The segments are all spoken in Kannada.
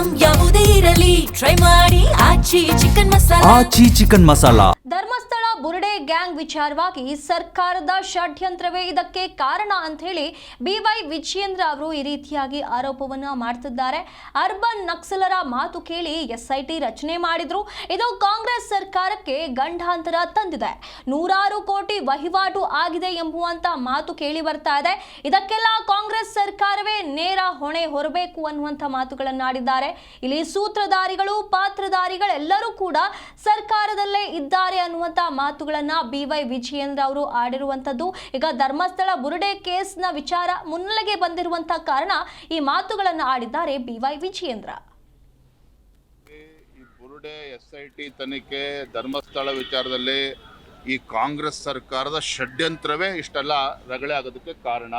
ಐಟಂ ಯಾವುದೇ ಇರಲಿ ಟ್ರೈ ಮಾಡಿ ಆಚಿ ಚಿಕನ್ ಮಸಾಲಾ. ಧರ್ಮಸ್ಥಳ ಬುರುಡೆ ಗ್ಯಾಂಗ್ ವಿಚಾರವಾಗಿ ಸರ್ಕಾರದ ಷಡ್ಯಂತ್ರವೇ ಇದಕ್ಕೆ ಕಾರಣ ಅಂತ ಹೇಳಿ ಬಿವೈ ವಿಜಯೇಂದ್ರ ಅವರು ಈ ರೀತಿಯಾಗಿ ಆರೋಪವನ್ನ ಮಾಡ್ತಿದ್ದಾರೆ. ಅರ್ಬನ್ ನಕ್ಸಲರ ಮಾತು ಕೇಳಿ ಎಸ್ಐಟಿ ರಚನೆ ಮಾಡಿದ್ರು. ಇದು ಕಾಂಗ್ರೆಸ್ ಸರ್ಕಾರಕ್ಕೆ ಗಂಡಾಂತರ ತಂದಿದೆ. ನೂರಾರು ಕೋಟಿ ವಹಿವಾಟು ಆಗಿದೆ ಎಂಬುವಂತ ಮಾತು ಕೇಳಿ ಬರ್ತಾ ಇದೆ. ಇದಕ್ಕೆಲ್ಲ ಕಾಂಗ್ರೆಸ್ ಸರ್ಕಾರವೇ ನೇರ ಹೊಣೆ ಹೊರಬೇಕು ಅನ್ನುವಂಥ ಮಾತುಗಳನ್ನಾಡಿದ್ದಾರೆ. ಇಲ್ಲಿ ಸೂತ್ರಧಾರಿಗಳು ಪಾತ್ರಧಾರಿಗಳೆಲ್ಲರೂ ಕೂಡ ಸರ್ಕಾರದಲ್ಲೇ ಇದ್ದಾರೆ ಅನ್ನುವಂತ ಮಾತುಗಳನ್ನ ಬಿವೈ ವಿಜಯೇಂದ್ರ ಅವರು ಆಡಿರುವಂತದ್ದು. ಈಗ ಧರ್ಮಸ್ಥಳ ಬುರುಡೆ ಕೇಸ್ನ ವಿಚಾರ ಮುನ್ನೆಲೆಗೆ ಬಂದಿರುವಂತಹ ಕಾರಣ ಈ ಮಾತುಗಳನ್ನ ಆಡಿದ್ದಾರೆ ಬಿವೈ ವಿಜಯೇಂದ್ರ. ಈ ಬುರುಡೆ ಎಸ್ಐಟಿ ತನಿಖೆ ಧರ್ಮಸ್ಥಳ ವಿಚಾರದಲ್ಲಿ ಈ ಕಾಂಗ್ರೆಸ್ ಸರ್ಕಾರದ ಷಡ್ಯಂತ್ರವೇ ಇಷ್ಟೆಲ್ಲ ರಗಳೆ ಆಗೋದಕ್ಕೆ ಕಾರಣ.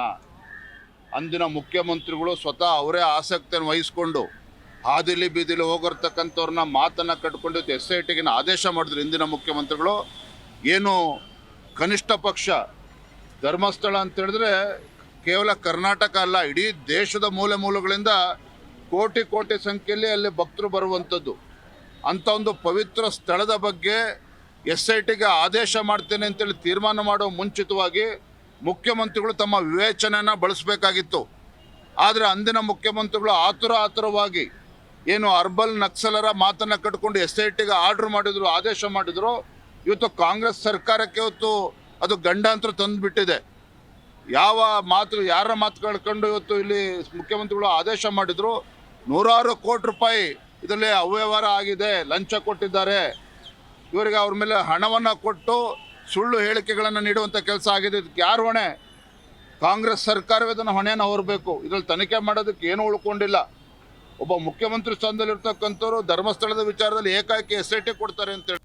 ಅಂದಿನ ಮುಖ್ಯಮಂತ್ರಿಗಳು ಸ್ವತಃ ಅವರೇ ಆಸಕ್ತಿಯನ್ನು ವಹಿಸ್ಕೊಂಡು ಹಾದಿಲಿ ಬೀದಿಲಿ ಹೋಗಿರ್ತಕ್ಕಂಥವ್ರನ್ನ ಮಾತನ್ನು ಕಟ್ಕೊಂಡು ಎಸ್ಐಟಿಗೆ ಆದೇಶ ಮಾಡಿದ್ರು. ಹಿಂದಿನ ಮುಖ್ಯಮಂತ್ರಿಗಳು ಏನು ಕನಿಷ್ಠ ಪಕ್ಷ ಧರ್ಮಸ್ಥಳ ಅಂತ ಹೇಳಿದ್ರೆ ಕೇವಲ ಕರ್ನಾಟಕ ಅಲ್ಲ, ಇಡೀ ದೇಶದ ಮೂಲೆಗಳಿಂದ ಕೋಟಿ ಕೋಟಿ ಸಂಖ್ಯೆಯಲ್ಲಿ ಅಲ್ಲಿ ಭಕ್ತರು ಬರುವಂಥದ್ದು. ಅಂಥ ಒಂದು ಪವಿತ್ರ ಸ್ಥಳದ ಬಗ್ಗೆ ಎಸ್ಐಟಿಗೆ ಆದೇಶ ಮಾಡ್ತೇನೆ ಅಂತೇಳಿ ತೀರ್ಮಾನ ಮಾಡೋ ಮುಂಚಿತವಾಗಿ ಮುಖ್ಯಮಂತ್ರಿಗಳು ತಮ್ಮ ವಿವೇಚನೆಯನ್ನು ಬಳಸಬೇಕಾಗಿತ್ತು. ಆದರೆ ಅಂದಿನ ಮುಖ್ಯಮಂತ್ರಿಗಳು ಆತುರವಾಗಿ ಏನು ಅರ್ಬನ್ ನಕ್ಸಲರ ಮಾತನ್ನು ಕಟ್ಕೊಂಡು ಎಸ್ಐಟಿಗೆ ಆರ್ಡರ್ ಮಾಡಿದ್ರು, ಆದೇಶ ಮಾಡಿದ್ರು. ಇವತ್ತು ಕಾಂಗ್ರೆಸ್ ಸರ್ಕಾರಕ್ಕೆ ಇವತ್ತು ಅದು ಗಂಡಾಂತರ ತಂದುಬಿಟ್ಟಿದೆ. ಯಾರ ಮಾತು ಕಳ್ಕೊಂಡು ಇವತ್ತು ಇಲ್ಲಿ ಮುಖ್ಯಮಂತ್ರಿಗಳು ಆದೇಶ ಮಾಡಿದ್ರು. ನೂರಾರು ಕೋಟಿ ರೂಪಾಯಿ ಇದರಲ್ಲಿ ಅವ್ಯವಹಾರ ಆಗಿದೆ, ಲಂಚ ಕೊಟ್ಟಿದ್ದಾರೆ. ಇವರಿಗೆ ಅವ್ರ ಮೇಲೆ ಹಣವನ್ನು ಕೊಟ್ಟು ಸುಳ್ಳು ಹೇಳಿಕೆಗಳನ್ನು ನೀಡುವಂಥ ಕೆಲಸ ಆಗಿದೆ. ಇದಕ್ಕೆ ಯಾರು ಹೊಣೆ? ಕಾಂಗ್ರೆಸ್ ಸರ್ಕಾರವೇ ಇದನ್ನು ಹೊಣೆಯನ್ನು ಹೊರಬೇಕು. ಇದರಲ್ಲಿ ತನಿಖೆ ಮಾಡೋದಕ್ಕೆ ಏನೂ ಉಳ್ಕೊಂಡಿಲ್ಲ. ಒಬ್ಬ ಮುಖ್ಯಮಂತ್ರಿ ಸ್ಥಾನದಲ್ಲಿರ್ತಕ್ಕಂಥವ್ರು ಧರ್ಮಸ್ಥಳದ ವಿಚಾರದಲ್ಲಿ ಏಕಾಏಕಿ ಎಸ್ಐಟಿ ಕೊಡ್ತಾರೆ ಅಂತೇಳಿ